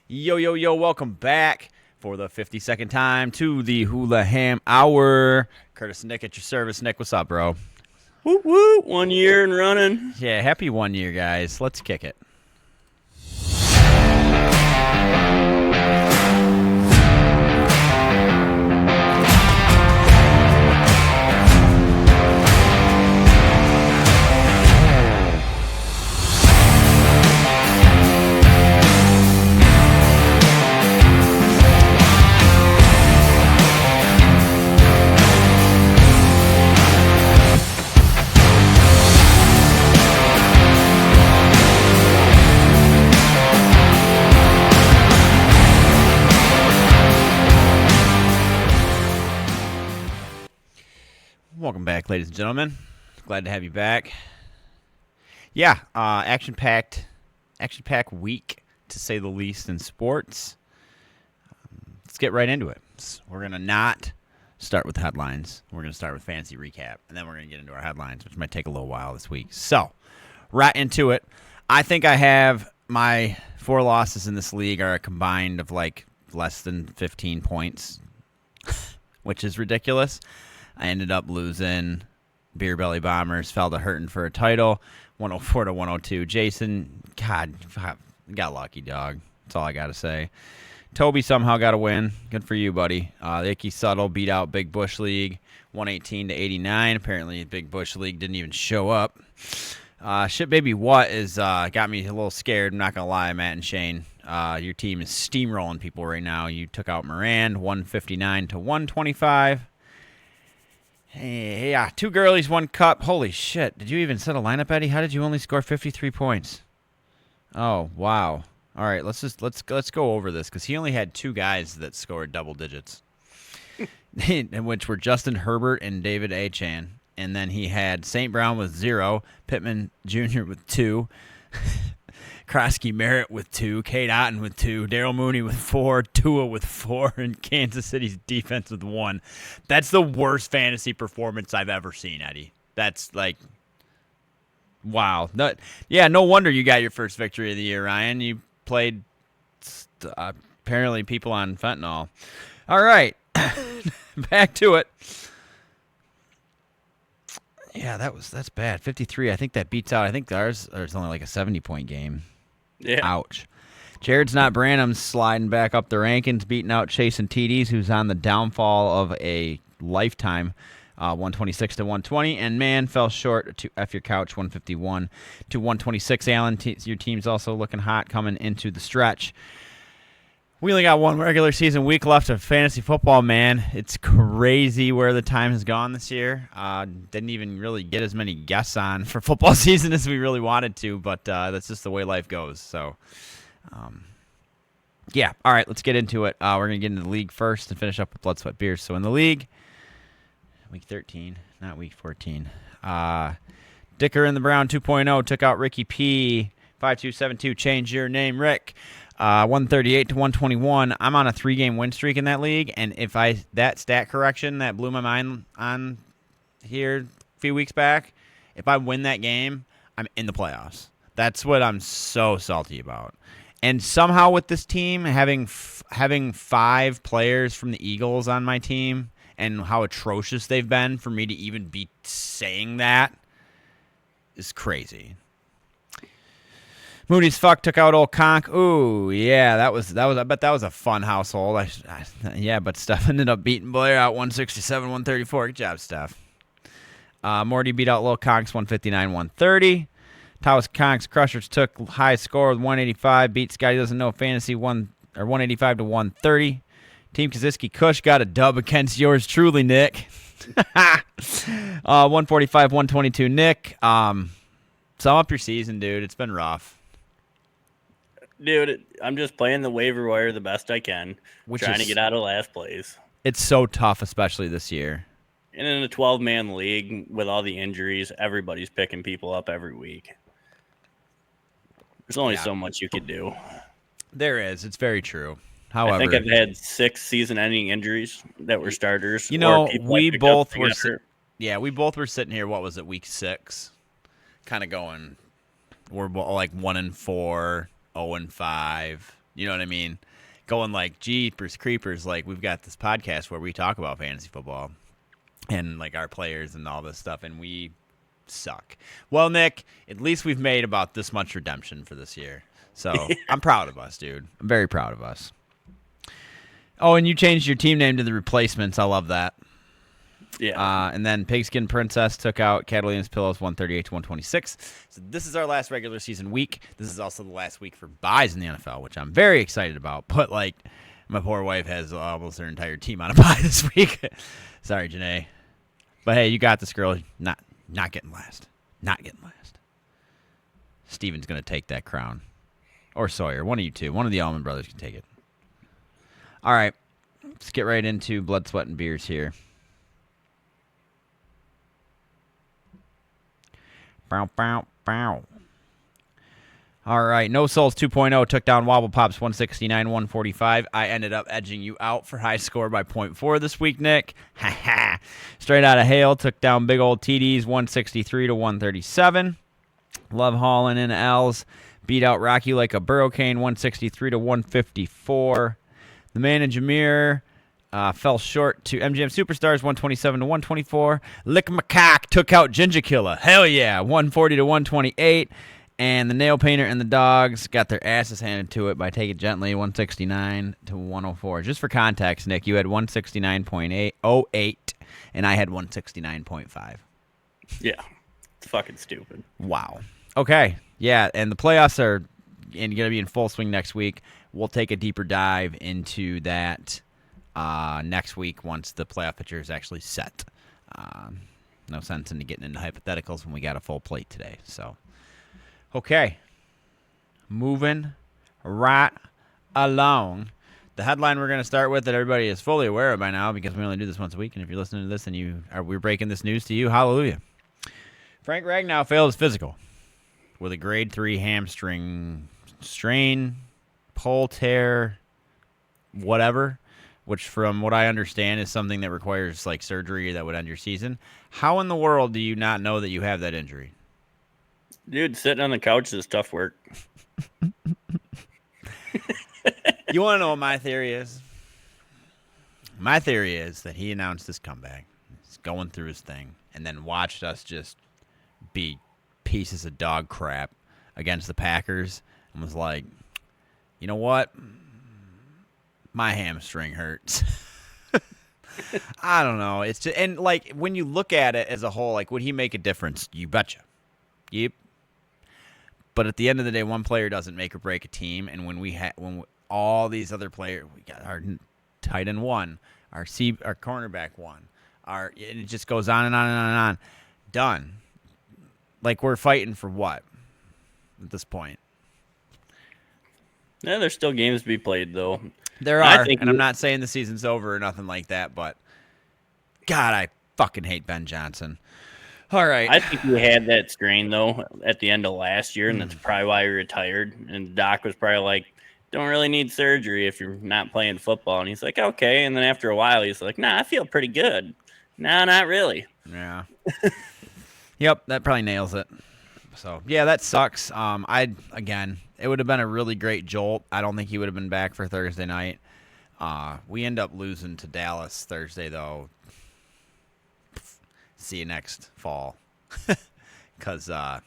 Yo, yo, yo, welcome back for the 52nd time to the Hulaham Hour. Kurtis and Nick at your service. Nick, what's up, bro? Woo woo! 1 year and running. Yeah, happy 1 year, guys. Let's kick it. Welcome back, ladies and gentlemen. Glad to have you back. Yeah, action-packed week, to say the least, in sports. Let's get right into it. We're going to not start with headlines. We're going to start with fantasy recap, and then we're going to get into our headlines, which might take a little while this week. So, right into it. I think I have my 4 losses in this league are a combined of like less than 15 points, which is ridiculous. I ended up losing Beerbelly Bombers, fell to hurting for a title, 104 to 102. Jason, God, got lucky, dog. That's all I got to say. Toby somehow got a win. Good for you, buddy. The Icky Subtle beat out Big Bush League, 118 to 89. Apparently, Big Bush League didn't even show up. Shit Baby What is got me a little scared. I'm not going to lie, Matt and Shane. Your team is steamrolling people right now. You took out Moran, 159 to 125. Hey, yeah, 2 girlies, 1 cup. Holy shit! Did you even set a lineup, Eddie? How did you only score 53 points? Oh wow! All right, let's go over this because he only had 2 guys that scored double digits, which were Justin Herbert and David Achan, and then he had St. Brown with 0, Pittman Jr. with 2. Krosky Merritt with 2, Kate Otten with 2, Daryl Mooney with 4, Tua with 4, and Kansas City's defense with 1. That's the worst fantasy performance I've ever seen, Eddie. That's like, wow. No wonder you got your first victory of the year, Ryan. You played apparently people on fentanyl. All right, back to it. Yeah, that's bad. 53. I think that beats out. I think ours is only like a 70-point game. Yeah. Ouch. Jared's Not Branham's sliding back up the rankings, beating out Chase and TDs, who's on the downfall of a lifetime, 126 to 120. And man fell short to F Your Couch, 151 to 126. Alan, your team's also looking hot coming into the stretch. We only got 1 regular season week left of fantasy football, man. It's crazy where the time has gone this year. Didn't even really get as many guests on for football season as we really wanted to, but that's just the way life goes. So, yeah. All right, let's get into it. We're going to get into the league first and finish up with Blood, Sweat, Beers. So in the league, week 13, not week 14. Dicker in the Brown 2.0 took out Ricky P. 5272, change your name, Rick. 138 to 121. I'm on a 3-game win streak in that league, and if that stat correction that blew my mind on here a few weeks back, if I win that game, I'm in the playoffs. That's what I'm so salty about. And somehow with this team, having 5 players from the Eagles on my team and how atrocious they've been, for me to even be saying that is crazy. Mooney's fuck took out old Conk. Ooh, yeah, that was. I bet that was a fun household. Yeah, but Steph ended up beating Blair out 167, 134. Good job, Steph. Morty beat out Lil Conks 159, 130. Taos Conks Crushers took high score with 185. Beat Scotty Doesn't Know Fantasy 185 to 130. Team Kaziski Kush got a dub against yours truly, Nick. 145, 122, Nick. Sum up your season, dude. It's been rough. Dude, I'm just playing the waiver wire the best I can, trying to get out of last place. It's so tough, especially this year. And in a 12-man league with all the injuries, everybody's picking people up every week. There's only so much you could do. There is. It's very true. However, I think I've had 6 season-ending injuries that were starters. You know, we both were. We both were sitting here. What was it? Week 6, kind of going. We're like 1-4, 0-5. You know what I mean? Going like, jeepers creepers, like we've got this podcast where we talk about fantasy football and like our players and all this stuff, and we suck. Well, Nick, at least we've made about this much redemption for this year. So I'm proud of us, dude. I'm very proud of us. Oh, and you changed your team name to the Replacements. I love that. Yeah. And then Pigskin Princess took out Catalina's Pillows 138 to 126. So this is our last regular season week. This is also the last week for buys in the NFL, which I'm very excited about. But, like, my poor wife has almost her entire team on a bye this week. Sorry, Janae. But, hey, you got this, girl. Not getting last. Not getting last. Steven's going to take that crown. Or Sawyer. One of you two. One of the Allman brothers can take it. All right. Let's get right into blood, sweat, and beers here. Bow, bow, bow. All right. No Souls 2.0 took down Wobble Pops 169-145. I ended up edging you out for high score by 0.4 this week, Nick. Ha ha. Straight Out of Hale took down Big Old TDs 163 to 137. Love hauling in L's. Beat out Rocky Like a Burricane 163 to 154. The man in Jameer fell short to MGM Superstars 127 to 124. Lick Macaque took out Ginger Killer. Hell yeah, 140 to 128. And the Nail Painter and the Dogs got their asses handed to it by Take It Gently 169 to 104. Just for context, Nick, you had 169.08, and I had 169.5. Yeah. It's fucking stupid. Wow. Okay. Yeah, and the playoffs are going to be in full swing next week. We'll take a deeper dive into that next week once the playoff picture is actually set. No sense in getting into hypotheticals when we got a full plate today. So, okay. Moving right along. The headline we're going to start with that everybody is fully aware of by now because we only do this once a week. And if you're listening to this and we're breaking this news to you, hallelujah. Frank Ragnow failed his physical with a grade 3 hamstring strain, pull, tear, whatever, which from what I understand is something that requires like surgery that would end your season. How in the world do you not know that you have that injury? Dude, sitting on the couch is tough work. You want to know what my theory is? My theory is that he announced his comeback. He's going through his thing and then watched us just be pieces of dog crap against the Packers and was like, you know what? My hamstring hurts. I don't know. It's just, and like when you look at it as a whole, like would he make a difference? You betcha. Yep. But at the end of the day, one player doesn't make or break a team. And when all these other players, we got our tight end one, our cornerback one, and it just goes on and on and on and on. Done. Like we're fighting for what at this point? Yeah, there's still games to be played, though. There are, and I'm not saying the season's over or nothing like that, but God, I fucking hate Ben Johnson. All right. I think we had that strain, though, at the end of last year, and that's probably why he retired. And Doc was probably like, don't really need surgery if you're not playing football. And he's like, okay. And then after a while, he's like, nah, I feel pretty good. Nah, not really. Yeah. Yep, that probably nails it. So, yeah, that sucks. Again, it would have been a really great jolt. I don't think he would have been back for Thursday night. We end up losing to Dallas Thursday, though. See you next fall. Because, yeah,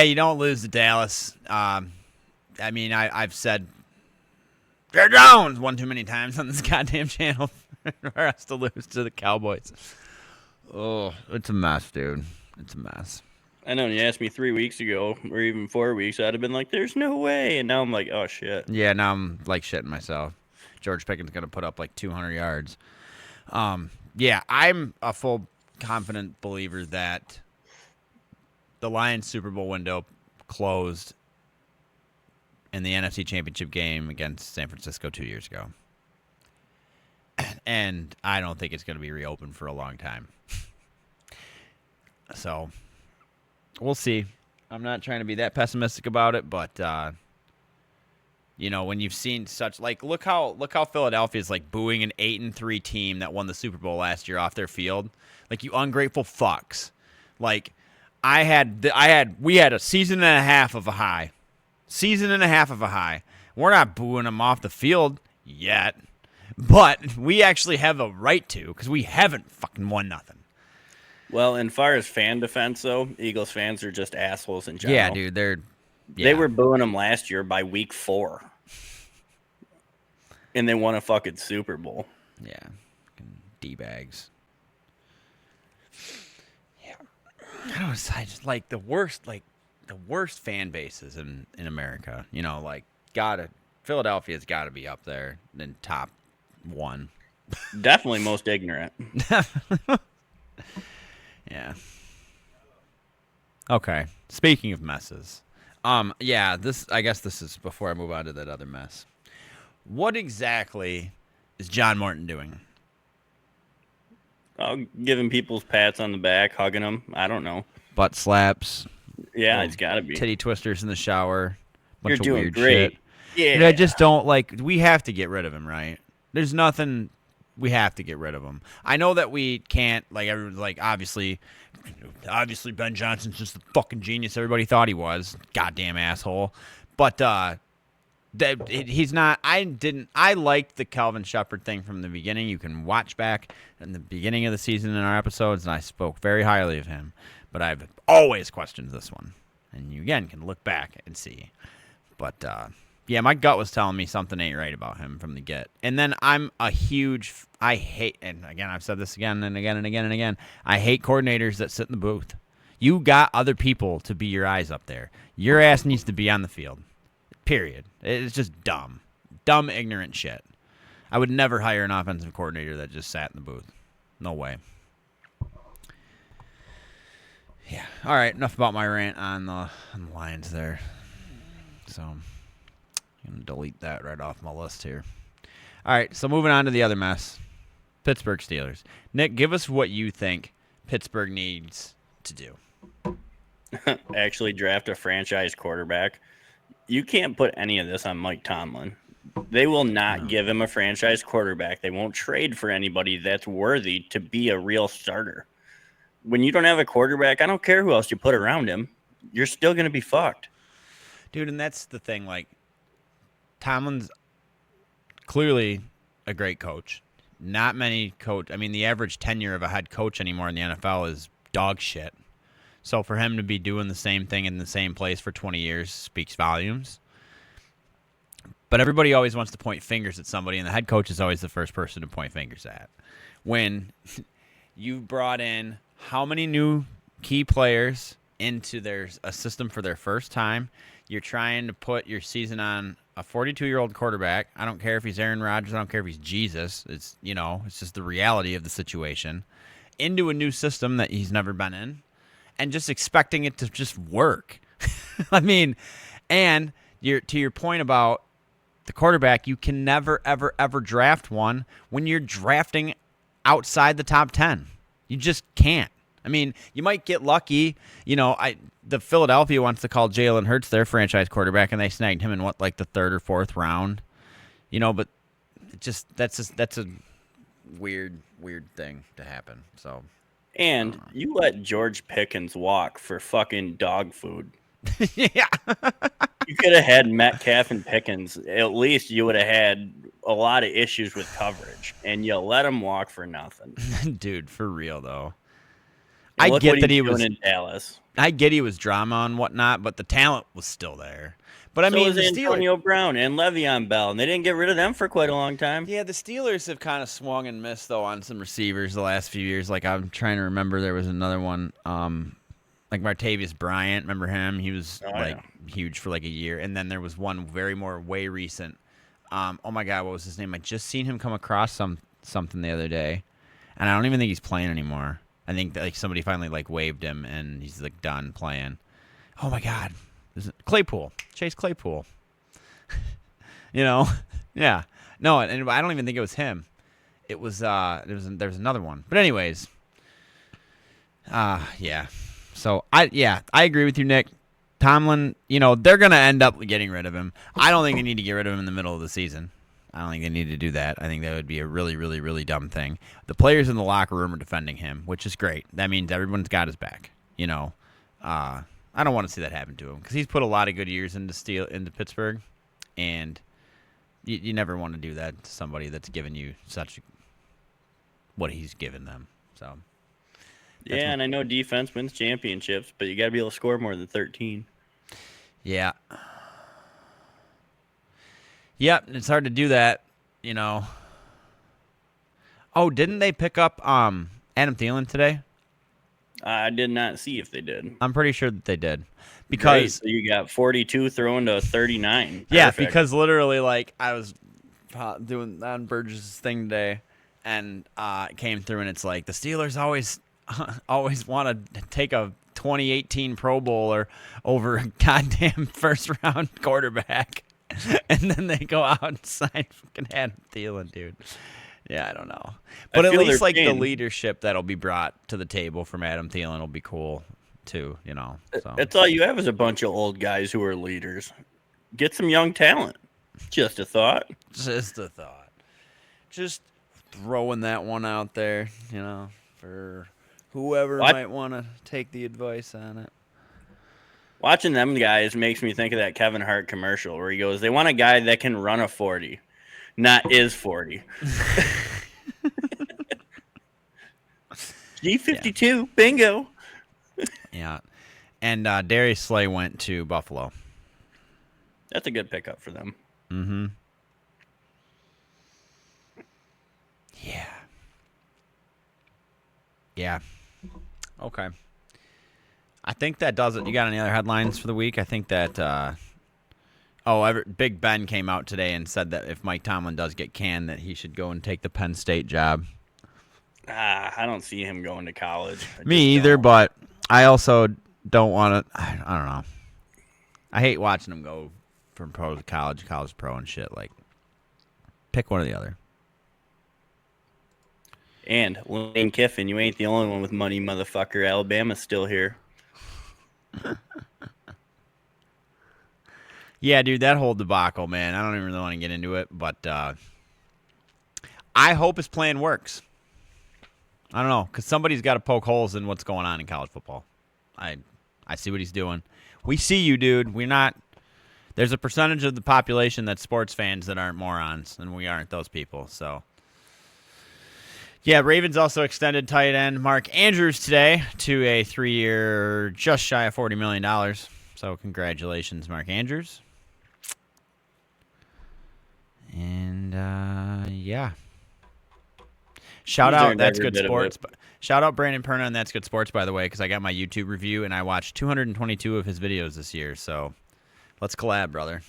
you don't lose to Dallas. I mean, I've said Jared Jones one too many times on this goddamn channel for us to lose to the Cowboys. Oh, it's a mess, dude. It's a mess. I know, you asked me 3 weeks ago, or even 4 weeks, I'd have been like, there's no way. And now I'm like, oh, shit. Yeah, now I'm, like, shitting myself. George Pickens going to put up, like, 200 yards. Yeah, I'm a full confident believer that the Lions Super Bowl window closed in the NFC Championship game against San Francisco 2 years ago. And I don't think it's going to be reopened for a long time. So, we'll see. I'm not trying to be that pessimistic about it, but you know, when you've seen such like look how Philadelphia is like booing an 8-3 team that won the Super Bowl last year off their field. Like, you ungrateful fucks. Like, we had a season and a half of a high Season and a half of a high. We're not booing him off the field yet, but we actually have a right to because we haven't fucking won nothing. Well, in far as fan defense, though, Eagles fans are just assholes in general. Yeah, dude, they were booing him last year by week 4. And they won a fucking Super Bowl. Yeah. D-bags. Yeah. I don't know, I just like the worst fan bases in America. You know, like Philadelphia's gotta be up there in top 1. Definitely most ignorant. Yeah. Okay. Speaking of messes. Yeah, I guess this is before I move on to that other mess. What exactly is John Morton doing? Giving people's pats on the back, hugging them. I don't know. Butt slaps. Yeah, it's got to be. Titty twisters in the shower. You're doing weird great. Shit. Yeah. And I just don't we have to get rid of him, right? There's nothing. We have to get rid of him. I know that we can't, everyone's obviously Ben Johnson's just the fucking genius everybody thought he was. Goddamn asshole. But he's not. I liked the Calvin Shepard thing from the beginning. You can watch back in the beginning of the season in our episodes, and I spoke very highly of him. But I've always questioned this one. And you, again, can look back and see. But, yeah, my gut was telling me something ain't right about him from the get. And then I hate, and again, I've said this again and again and again and again, I hate coordinators that sit in the booth. You got other people to be your eyes up there. Your ass needs to be on the field. Period. It's just dumb. Dumb, ignorant shit. I would never hire an offensive coordinator that just sat in the booth. No way. Yeah. All right, enough about my rant on the Lions there. So I'm going to delete that right off my list here. All right, so moving on to the other mess. Pittsburgh Steelers. Nick, give us what you think Pittsburgh needs to do. Actually draft a franchise quarterback. You can't put any of this on Mike Tomlin. They will not give him a franchise quarterback. They won't trade for anybody that's worthy to be a real starter. When you don't have a quarterback, I don't care who else you put around him. You're still going to be fucked. Dude, and that's the thing. Tomlin's clearly a great coach. Not many coach. I mean, the average tenure of a head coach anymore in the NFL is dog shit. So for him to be doing the same thing in the same place for 20 years speaks volumes. But everybody always wants to point fingers at somebody, and the head coach is always the first person to point fingers at. When you've brought in how many new key players into a system for their first time, you're trying to put your season on a 42-year-old quarterback. I don't care if he's Aaron Rodgers. I don't care if he's Jesus. It's just the reality of the situation. Into a new system that he's never been in. And just expecting it to just work. I mean, and to your point about the quarterback, you can never, ever, ever draft one when you're drafting outside the top 10. You just can't. I mean, you might get lucky. The Philadelphia wants to call Jalen Hurts their franchise quarterback, and they snagged him in the third or fourth round. But that's a weird thing to happen. So. And you let George Pickens walk for fucking dog food. Yeah. You could have had Metcalf and Pickens. At least you would have had a lot of issues with coverage. And you let him walk for nothing. Dude, for real, though. And I get that he was in Dallas. I get he was drama and whatnot, but the talent was still there. But I mean, was Antonio Brown and Le'Veon Bell, and they didn't get rid of them for quite a long time. Yeah, the Steelers have kind of swung and missed though on some receivers the last few years. I'm trying to remember, there was another one, Martavius Bryant. Remember him? He was huge for a year, and then there was one way recent. Oh my God, what was his name? I just seen him come across something the other day, and I don't even think he's playing anymore. I think that somebody finally waived him, and he's done playing. Oh my God. Claypool, Chase Claypool. Yeah. No, and I don't even think it was him. It was there was another one. But anyways, yeah. So I agree with you, Nick. Tomlin, they're gonna end up getting rid of him. I don't think they need to get rid of him in the middle of the season. I don't think they need to do that. I think that would be a really, really, really dumb thing. The players in the locker room are defending him, which is great. That means everyone's got his back. I don't want to see that happen to him because he's put a lot of good years into Pittsburgh, and you never want to do that to somebody that's given you what he's given them. So yeah, and I know defense wins championships, but you got to be able to score more than 13. Yeah. Yep, it's hard to do that, Oh, didn't they pick up Adam Thielen today? I did not see if they did. I'm pretty sure that they did. Because Great, so you got 42 thrown to 39. Yeah, Perfect. because literally, I was doing on Burgess' thing today, and it came through, and it's like the Steelers always want to take a 2018 Pro Bowler over a goddamn first-round quarterback, and then they go out and sign fucking Adam Thielen, dude. Yeah, I don't know. But at least, the leadership that'll be brought to the table from Adam Thielen will be cool, too, So. That's all you have is a bunch of old guys who are leaders. Get some young talent. Just a thought. Just a thought. Just throwing that one out there, for whoever might want to take the advice on it. Watching them guys makes me think of that Kevin Hart commercial where he goes, they want a guy that can run a 40. Not is 40. G52, yeah. Bingo. Yeah. And Darius Slay went to Buffalo. That's a good pickup for them. Mm-hmm. Yeah. Yeah. Okay. I think that does it. You got any other headlines for the week? I think that Big Ben came out today and said that if Mike Tomlin does get canned, that he should go and take the Penn State job. I don't see him going to college. Me either, but I also don't want to. I don't know. I hate watching him go from pro to college pro and shit. Pick one or the other. And Lane Kiffin, you ain't the only one with money, motherfucker. Alabama's still here. Yeah, dude, that whole debacle, man. I don't even really want to get into it, but I hope his plan works. I don't know, because somebody's got to poke holes in what's going on in college football. I see what he's doing. We see you, dude. We're not. There's a percentage of the population that's sports fans that aren't morons, and we aren't those people. So, yeah, Ravens also extended tight end Mark Andrews today to a 3-year, just shy of $40 million. So, congratulations, Mark Andrews. And, yeah. Shout out That's Good Sports. Shout out Brandon Perna and That's Good Sports, by the way, because I got my YouTube review, and I watched 222 of his videos this year. So, let's collab, brother.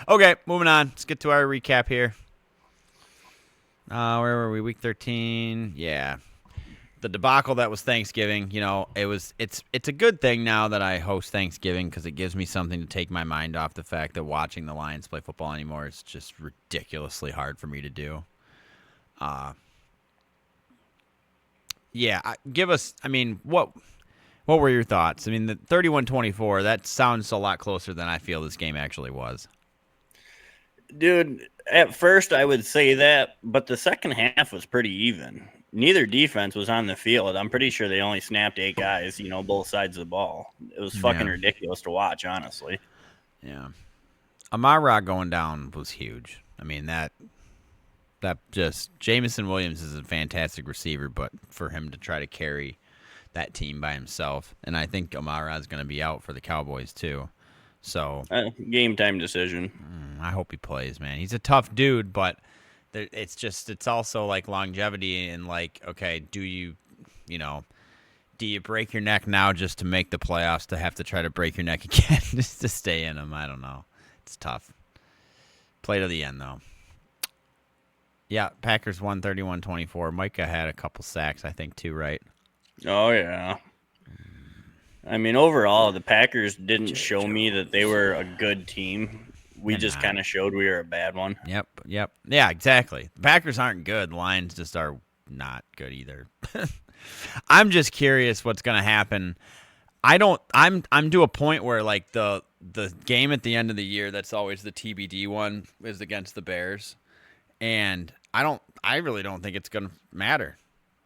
Okay, moving on. Let's get to our recap here. Where were we? Week 13. Yeah. The debacle that was Thanksgiving, it's a good thing now that I host Thanksgiving because it gives me something to take my mind off the fact that watching the Lions play football anymore is just ridiculously hard for me to do. What were your thoughts? I mean, the 31-24, that sounds a lot closer than I feel this game actually was. Dude, at first I would say that, but the second half was pretty even. Neither defense was on the field. I'm pretty sure they only snapped 8 guys, both sides of the ball. It was fucking ridiculous to watch, honestly. Yeah. Amon-Ra going down was huge. I mean, that just Jamison Williams is a fantastic receiver, but for him to try to carry that team by himself, and I think Amon-Ra is going to be out for the Cowboys too. So game time decision. I hope he plays, man. He's a tough dude, but it's also like longevity and okay, do you break your neck now just to make the playoffs to have to try to break your neck again just to stay in them? I don't know. It's tough. Play to the end though. Yeah, Packers won 31-24. Micah had a couple sacks, I think, too, right? Oh yeah. I mean, overall, the Packers didn't show me that they were a good team. We just kind of showed we were a bad one. Yep. Yeah, exactly. The Packers aren't good. The Lions just are not good either. I'm just curious what's going to happen. I'm to a point where the game at the end of the year that's always the TBD one is against the Bears, and I really don't think it's going to matter.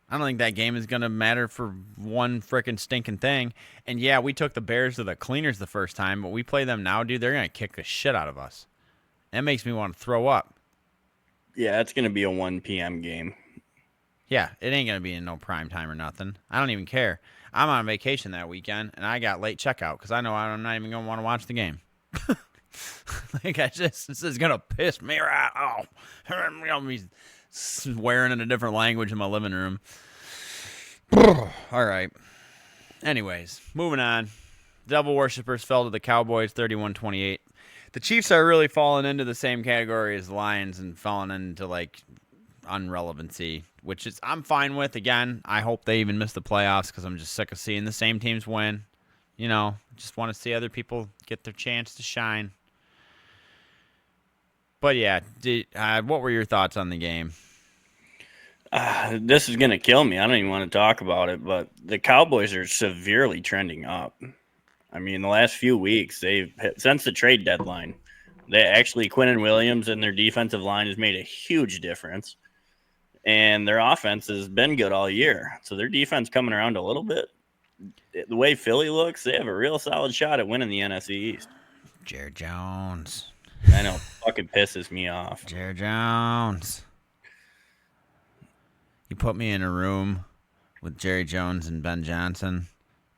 I don't think that game is going to matter for one frickin' stinking thing. And, yeah, we took the Bears to the cleaners the first time, but we play them now, dude. They're going to kick the shit out of us. That makes me want to throw up. Yeah, it's going to be a 1 p.m. game. Yeah, it ain't going to be in no prime time or nothing. I don't even care. I'm on vacation that weekend, and I got late checkout because I know I'm not even going to want to watch the game. This is going to piss me right off. I'll be swearing in a different language in my living room. All right. Anyways, moving on. Devil worshippers fell to the Cowboys 31-28. The Chiefs are really falling into the same category as the Lions and falling into, like, unrelevancy, which is I'm fine with. Again, I hope they even miss the playoffs because I'm just sick of seeing the same teams win. You know, just want to see other people get their chance to shine. But, yeah, what were your thoughts on the game? This is going to kill me. I don't even want to talk about it, but the Cowboys are severely trending up. I mean, the last few weeks, since the trade deadline, Quinnen Williams and their defensive line has made a huge difference. And their offense has been good all year. So their defense coming around a little bit. The way Philly looks, they have a real solid shot at winning the NFC East. Jared Jones. I know. Fucking pisses me off. Jared Jones. You put me in a room with Jerry Jones and Ben Johnson,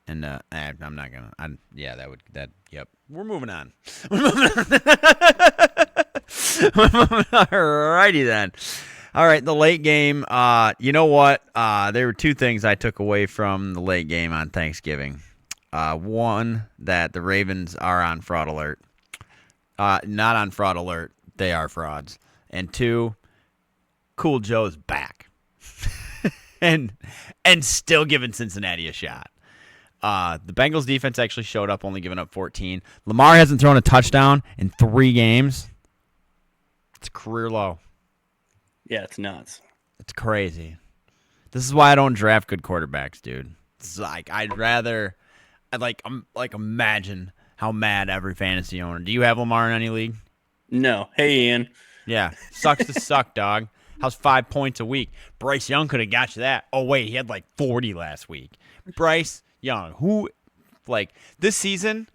and I'm not gonna. Yep. We're moving on. Alrighty then. All right, the late game. You know what? There were two things I took away from the late game on Thanksgiving. One, that the Ravens are on fraud alert. Not on fraud alert. They are frauds. And two, Cool Joe's back. and still giving Cincinnati a shot. The Bengals defense actually showed up, only giving up 14. Lamar hasn't thrown a touchdown in 3 games. It's a career low. Yeah, it's nuts. It's crazy. This is why I don't draft good quarterbacks, dude. It's like I'd imagine how mad every fantasy owner. Do you have Lamar in any league? No. Hey, Ian. Yeah. Sucks to suck, dog. How's 5 points a week? Bryce Young could have got you that. Oh, wait, he had like 40 last week. Bryce Young, this season?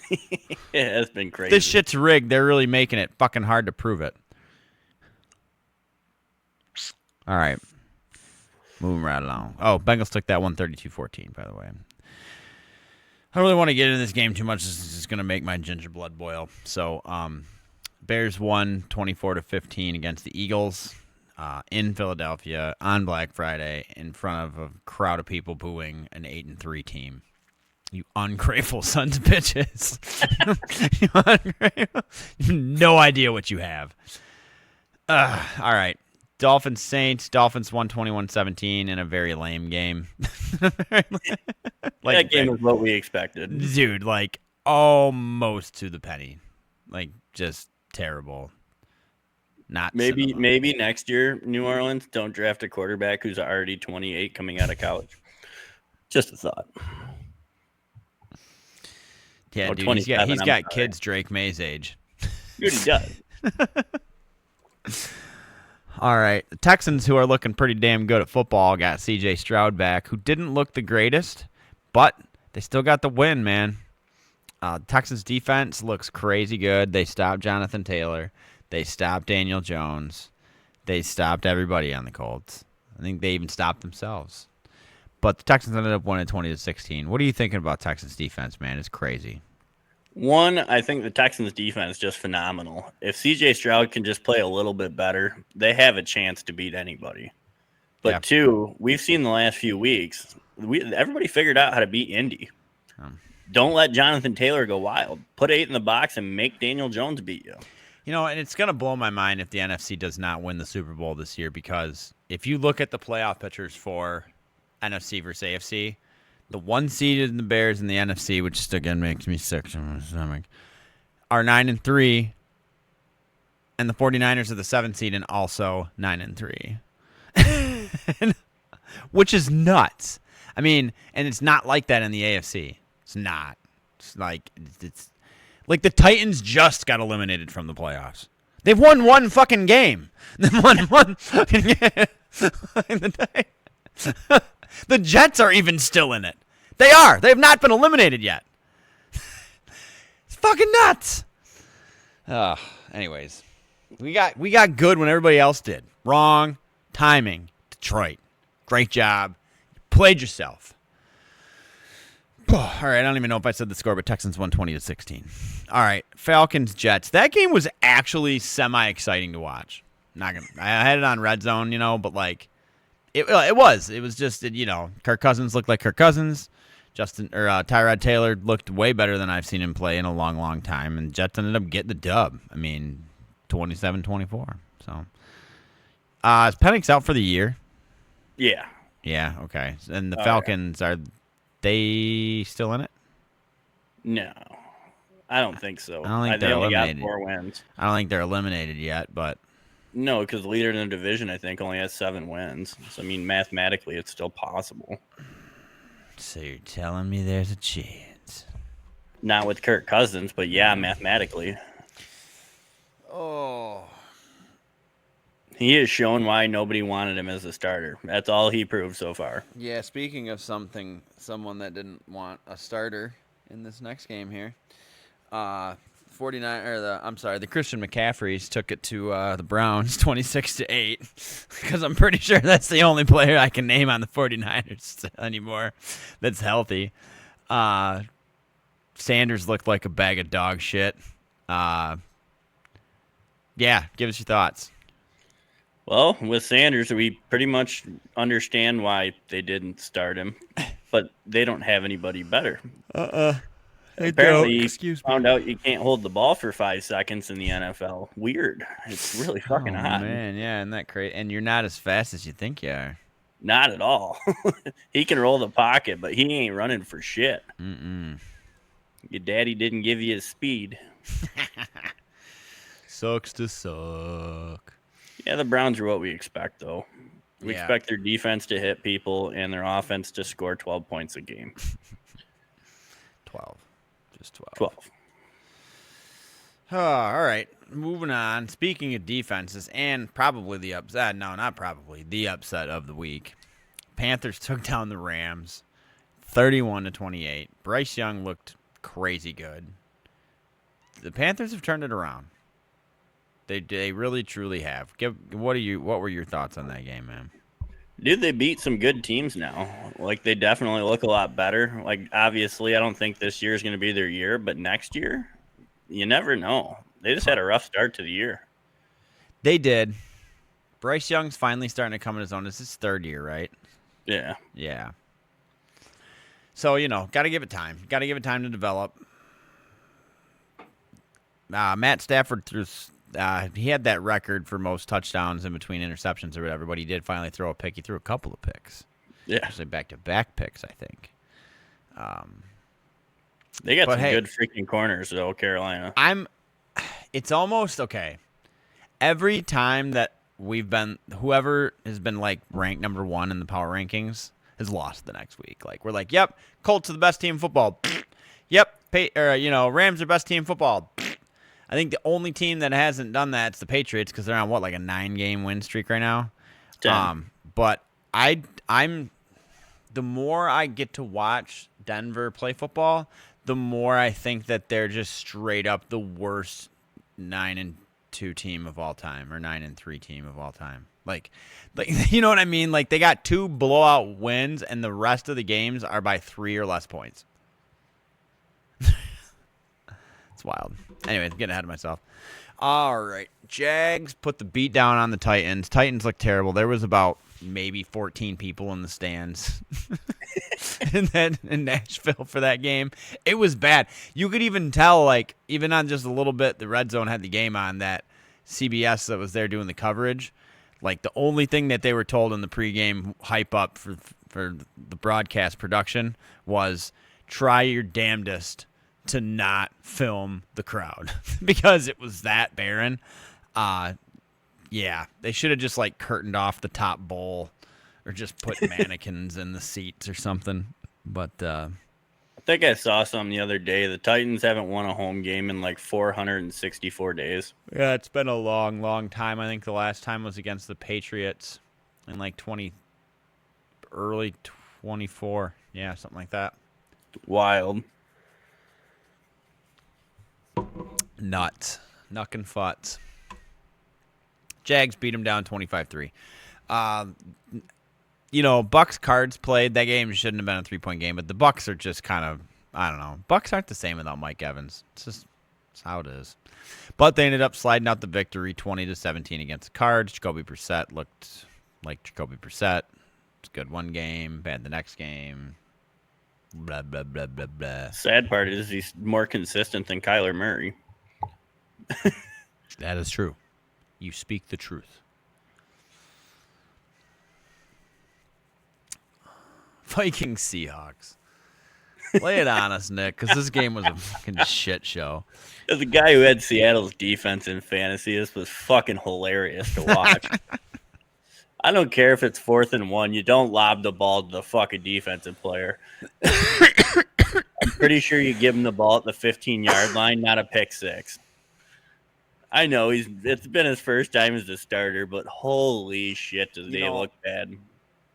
Yeah, it's been crazy. This shit's rigged. They're really making it fucking hard to prove it. All right. Moving right along. Oh, Bengals took that 132-14, by the way. I don't really want to get into this game too much. This is just going to make my ginger blood boil. So, Bears won 24-15 against the Eagles in Philadelphia on Black Friday in front of a crowd of people booing an 8-3 team. You ungrateful sons of bitches. You ungrateful. No idea what you have. All right. Dolphins Saints. Dolphins won 21-17 in a very lame game. That game was what we expected. Dude, almost to the penny. Just terrible. Maybe next year, New Orleans, don't draft a quarterback who's already 28 coming out of college. Just a thought. Yeah, dude, he's got kids Drake May's age. Dude, he does. All right. The Texans, who are looking pretty damn good at football, got C.J. Stroud back, who didn't look the greatest, but they still got the win, man. Texans defense looks crazy good. They stopped Jonathan Taylor. They stopped Daniel Jones. They stopped everybody on the Colts. I think they even stopped themselves. But the Texans ended up winning 20-16. What are you thinking about Texans defense, man? It's crazy. One, I think the Texans defense is just phenomenal. If C.J. Stroud can just play a little bit better, they have a chance to beat anybody. But yeah. Two, we've seen the last few weeks, everybody figured out how to beat Indy. Don't let Jonathan Taylor go wild. Put 8 in the box and make Daniel Jones beat you. You know, and it's going to blow my mind if the NFC does not win the Super Bowl this year, because if you look at the playoff pictures for NFC versus AFC, the 1 seed in the Bears in the NFC, which just again makes me sick to my stomach, are 9-3, and the 49ers are the 7 seed and also 9-3, which is nuts. I mean, and it's not like that in the AFC. It's not. It's like the Titans just got eliminated from the playoffs. They've won one fucking game. They've won one fucking game. The Jets are even still in it. They are. They have not been eliminated yet. It's fucking nuts. Anyways, we got good when everybody else did. Wrong timing. Detroit. Great job. Played yourself. All right, I don't even know if I said the score, but Texans won 20-16. All right, Falcons Jets. That game was actually semi-exciting to watch. I had it on Red Zone, but like it was just Kirk Cousins looked like Kirk Cousins. Tyrod Taylor looked way better than I've seen him play in a long, long time, and Jets ended up getting the dub. I mean, 27-24. So, is Penix out for the year? Yeah. Yeah. Okay. And the Falcons are they still in it? No, I don't think so. I don't think they're only eliminated. got 4 wins. I don't think they're eliminated yet, but No, because the leader in the division, I think, only has 7 wins. So, I mean, mathematically, it's still possible. So you're telling me there's a chance? Not with Kirk Cousins, but yeah, mathematically. Oh. He has shown why nobody wanted him as a starter. That's all he proved so far. Yeah, speaking of someone that didn't want a starter in this next game here, the Christian McCaffreys took it to the Browns 26-8 because I'm pretty sure that's the only player I can name on the 49ers anymore that's healthy. Sanders looked like a bag of dog shit. Yeah, give us your thoughts. Well, with Sanders, we pretty much understand why they didn't start him, but they don't have anybody better. Apparently, he found out you can't hold the ball for 5 seconds in the NFL. Weird. It's really fucking hot. Man, yeah, isn't that crazy? And you're not as fast as you think you are. Not at all. He can roll the pocket, but he ain't running for shit. Your daddy didn't give you his speed. Sucks to suck. Yeah, the Browns are what we expect, though. We expect their defense to hit people and their offense to score 12 points a game. 12. Just 12. 12. All right. Moving on. Speaking of defenses and probably the upset. No, not probably. The upset of the week. Panthers took down the Rams 31-28. Bryce Young looked crazy good. The Panthers have turned it around. They really truly have. What were your thoughts on that game, man? Dude, they beat some good teams now. Like, they definitely look a lot better. Like, obviously, I don't think this year is going to be their year, but next year, you never know. They just had a rough start to the year. They did. Bryce Young's finally starting to come in his own. This is his 3rd year, right? Yeah. Yeah. So, got to give it time. Got to give it time to develop. Matt Stafford he had that record for most touchdowns in between interceptions or whatever, but he did finally throw a pick. He threw a couple of picks. Yeah. Actually, back-to-back picks, I think. They got some good freaking corners, though, Carolina. It's almost, okay. Every time that whoever has been, like, ranked number 1 in the power rankings has lost the next week. Like, we're like, yep, Colts are the best team in football. Yep, Rams are best team in football. I think the only team that hasn't done that is the Patriots because they're on like a 9-game win streak right now. 10. But I'm the more I get to watch Denver play football, the more I think that they're just straight up the worst 9-2 team of all time or 9-3 team of all time. Like you know what I mean? Like they got 2 blowout wins and the rest of the games are by 3 or less points. It's wild. Anyways, getting ahead of myself. All right. Jags put the beat down on the Titans. Titans look terrible. There was about maybe 14 people in the stands in Nashville for that game. It was bad. You could even tell, like, even on just a little bit, the Red Zone had the game on, that CBS that was there doing the coverage. Like, the only thing that they were told in the pregame hype up for the broadcast production was try your damnedest to not film the crowd because it was that barren. Yeah, they should have just like curtained off the top bowl or just put mannequins in the seats or something. But I think I saw something the other day. The Titans haven't won a home game in like 464 days. Yeah, it's been a long, long time. I think the last time was against the Patriots in like early 24. Yeah, something like that. Wild. Nuts. Nuck and futz. Jags beat them down 25-3. Bucks Cards played. That game shouldn't have been a 3-point game, but the Bucks are just kind of, I don't know. Bucks aren't the same without Mike Evans. It's how it is. But they ended up sliding out the victory 20-17 against the Cards. Jacoby Brissett looked like Jacoby Brissett. It's good one game, bad the next game. Blah, blah, blah, blah, blah. Sad part is he's more consistent than Kyler Murray. That is true. You speak the truth. Vikings Seahawks. Lay it on us, Nick, because this game was a fucking shit show. As a guy who had Seattle's defense in fantasy, this was fucking hilarious to watch. I don't care if it's 4th and 1. You don't lob the ball to the fucking defensive player. I'm pretty sure you give him the ball at the 15-yard line, not a pick six. I know it's been his first time as a starter, but holy shit, does they look bad.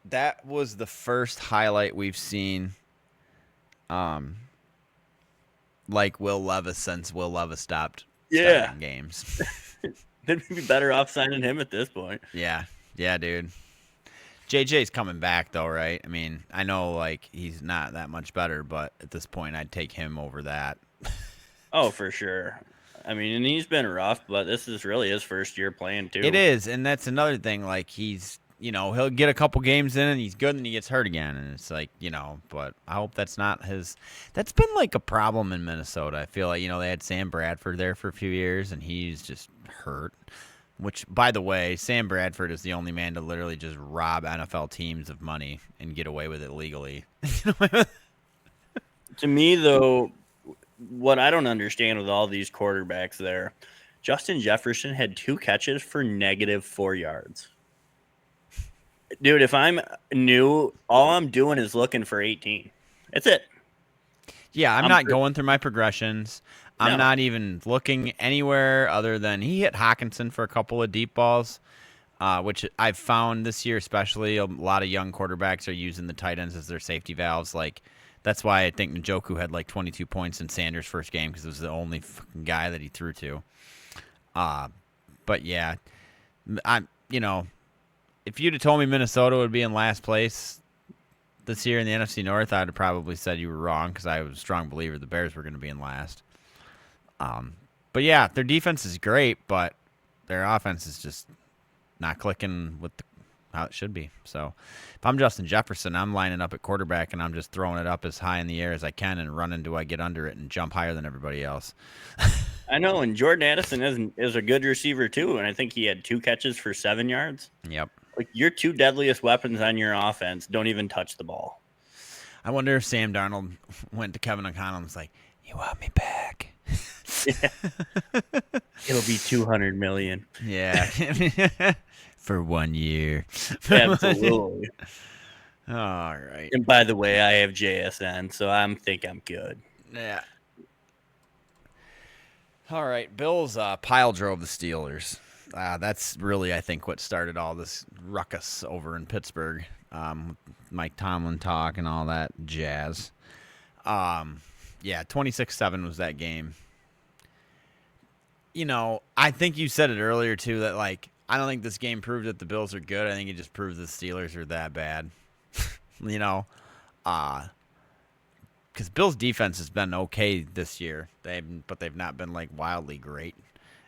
That was the first highlight we've seen like Will Levis since Will Levis stopped starting games. They'd be better off signing him at this point. Yeah, dude. JJ's coming back, though, right? I mean, I know, like, he's not that much better, but at this point, I'd take him over that. Oh, for sure. I mean, and he's been rough, but this is really his first year playing, too. It is, and that's another thing. Like, he'll get a couple games in, and he's good, and he gets hurt again. And it's like, but I hope that's not his – that's been, like, a problem in Minnesota. I feel like, they had Sam Bradford there for a few years, and he's just hurt. Which, by the way, Sam Bradford is the only man to literally just rob NFL teams of money and get away with it legally. To me, though, what I don't understand with all these quarterbacks there, Justin Jefferson had 2 catches for -4 yards. Dude, if I'm new, all I'm doing is looking for 18. That's it. Yeah, I'm not going through my progressions. I'm not even looking anywhere other than he hit Hawkinson for a couple of deep balls, which I've found this year especially. A lot of young quarterbacks are using the tight ends as their safety valves. Like, that's why I think Njoku had like 22 points in Sanders' first game because it was the only fucking guy that he threw to. But yeah, if you'd have told me Minnesota would be in last place this year in the NFC North, I'd have probably said you were wrong because I was a strong believer the Bears were going to be in last. But yeah, their defense is great, but their offense is just not clicking with how it should be. So if I'm Justin Jefferson, I'm lining up at quarterback and I'm just throwing it up as high in the air as I can and running till I get under it and jump higher than everybody else. I know, and Jordan Addison is a good receiver too, and I think he had 2 catches for 7 yards. Yep. Like, your 2 deadliest weapons on your offense don't even touch the ball. I wonder if Sam Darnold went to Kevin O'Connell and was like, "You want me back?" Yeah. It'll be $200 million. Yeah. For 1 year. Absolutely. All right. And by the way, I have JSN, so I think I'm good. Yeah. All right. Bills pile drove the Steelers. That's really, I think, what started all this ruckus over in Pittsburgh. Mike Tomlin talk and all that jazz. Yeah, 26-7 was that game. I think you said it earlier, too, that, like, I don't think this game proved that the Bills are good. I think it just proved the Steelers are that bad. Because Bills' defense has been okay this year, but they've not been, like, wildly great.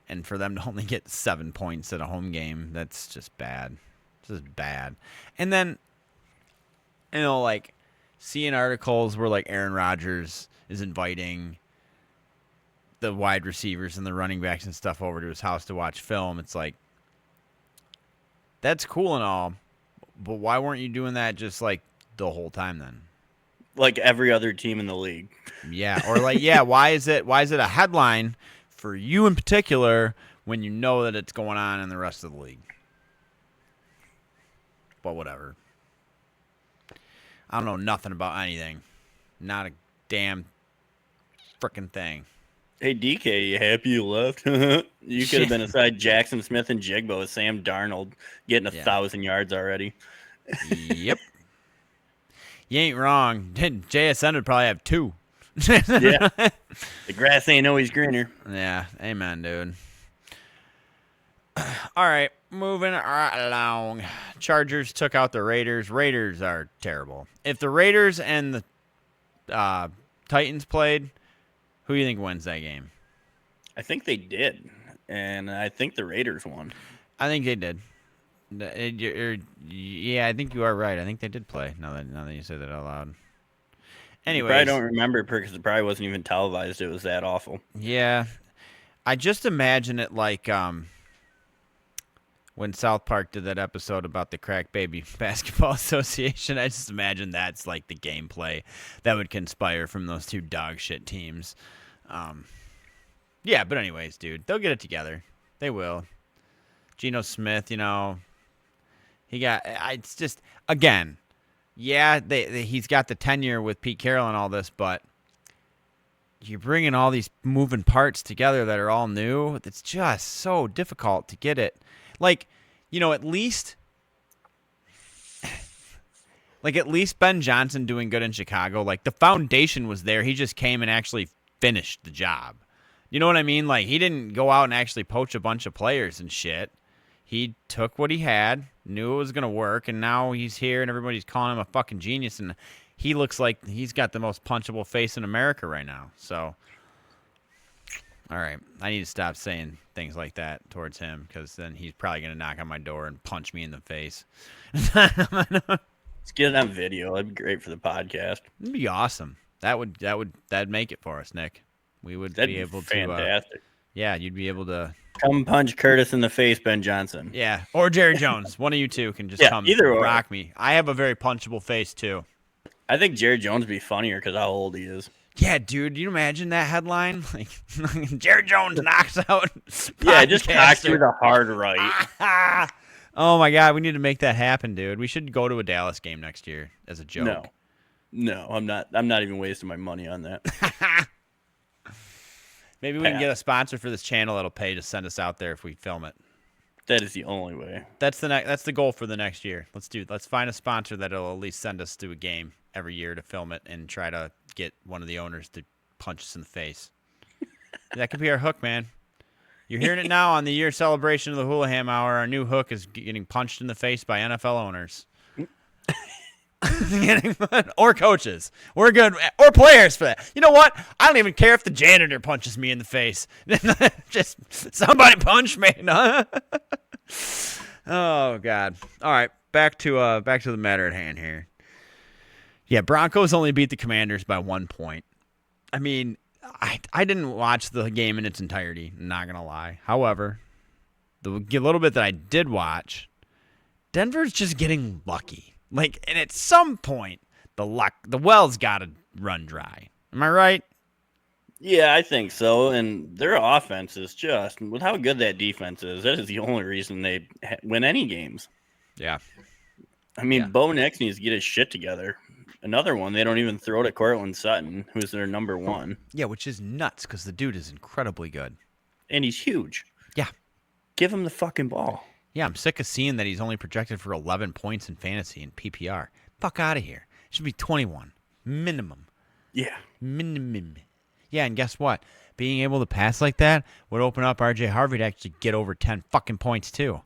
And for them to only get 7 points at a home game, that's just bad. It's just bad. And then, like, seeing articles where, like, Aaron Rodgers is inviting the wide receivers and the running backs and stuff over to his house to watch film, it's like, that's cool and all, but why weren't you doing that just, like, the whole time then? Like every other team in the league. Yeah, or like, yeah, why is it a headline for you in particular when you know that it's going on in the rest of the league? But whatever. I don't know nothing about anything. Not a damn freaking thing. Hey, DK, you happy you left? You could have been aside Jackson Smith and Jigbo with Sam Darnold getting 1,000 yards already. Yep. You ain't wrong. JSN would probably have 2. Yeah. The grass ain't always greener. Yeah. Amen, dude. All right. Moving right along. Chargers took out the Raiders. Raiders are terrible. If the Raiders and the Titans played, who do you think wins that game? I think they did. And I think the Raiders won. I think they did. Yeah, I think you are right. I think they did play. Now that you say that out loud. Anyways, I don't remember because it probably wasn't even televised. It was that awful. Yeah, I just imagine it like when South Park did that episode about the Crack Baby Basketball Association. I just imagine that's like the gameplay that would conspire from those 2 dog shit teams. Yeah, but anyways, dude, they'll get it together. They will. Geno Smith, it's just, again, yeah, he's got the tenure with Pete Carroll and all this, but you're bringing all these moving parts together that are all new. It's just so difficult to get it. Like, at least Ben Johnson doing good in Chicago, like the foundation was there. He just came and actually finished the job. You know what I mean? Like, he didn't go out and actually poach a bunch of players and shit. He took what he had, knew it was going to work, and now he's here and everybody's calling him a fucking genius, and he looks like he's got the most punchable face in America right now. So, all right, I need to stop saying things like that towards him because then he's probably going to knock on my door and punch me in the face. Let's get it on video. That'd be great for the podcast. It'd be awesome. That'd make it for us, Nick. We would That'd be able to. Fantastic. Yeah, you'd be able to. Come punch Kurtis in the face, Ben Johnson. Yeah, or Jerry Jones. One of you two can just come either rock me. I have a very punchable face, too. I think Jerry Jones would be funnier because how old he is. Yeah, dude, you imagine that headline? Like, Jerry Jones knocks out. Yeah, just knocks you with a hard right. Oh, my God, we need to make that happen, dude. We should go to a Dallas game next year as a joke. No, I'm not. I'm not even wasting my money on that. Maybe we can get a sponsor for this channel that'll pay to send us out there if we film it. That is the only way. That's the goal for the next year. Let's find a sponsor that'll at least send us to a game every year to film it and try to get one of the owners to punch us in the face. That could be our hook, man. You're hearing it now on the year celebration of the Hulaham Hour. Our new hook is getting punched in the face by NFL owners. Or coaches. We're good. Or players for that. You know what? I don't even care if the janitor punches me in the face. Just somebody punch me. Oh, God. All right. Back to the matter at hand here. Yeah, Broncos only beat the Commanders by 1 point. I mean, I didn't watch the game in its entirety, not going to lie. However, the little bit that I did watch, Denver's just getting lucky. Like, and at some point, the well's got to run dry. Am I right? Yeah, I think so. And their offense is just, with how good that defense is, that is the only reason they win any games. Yeah. I mean, Bo Nix needs to get his shit together. Another one, they don't even throw to Cortland Sutton, who's their number one. Yeah, which is nuts because the dude is incredibly good. And he's huge. Yeah. Give him the fucking ball. Yeah, I'm sick of seeing that he's only projected for 11 points in fantasy and PPR. Fuck out of here. It should be 21. Minimum. Yeah. Minimum. Yeah, and guess what? Being able to pass like that would open up RJ Harvey to actually get over 10 fucking points, too.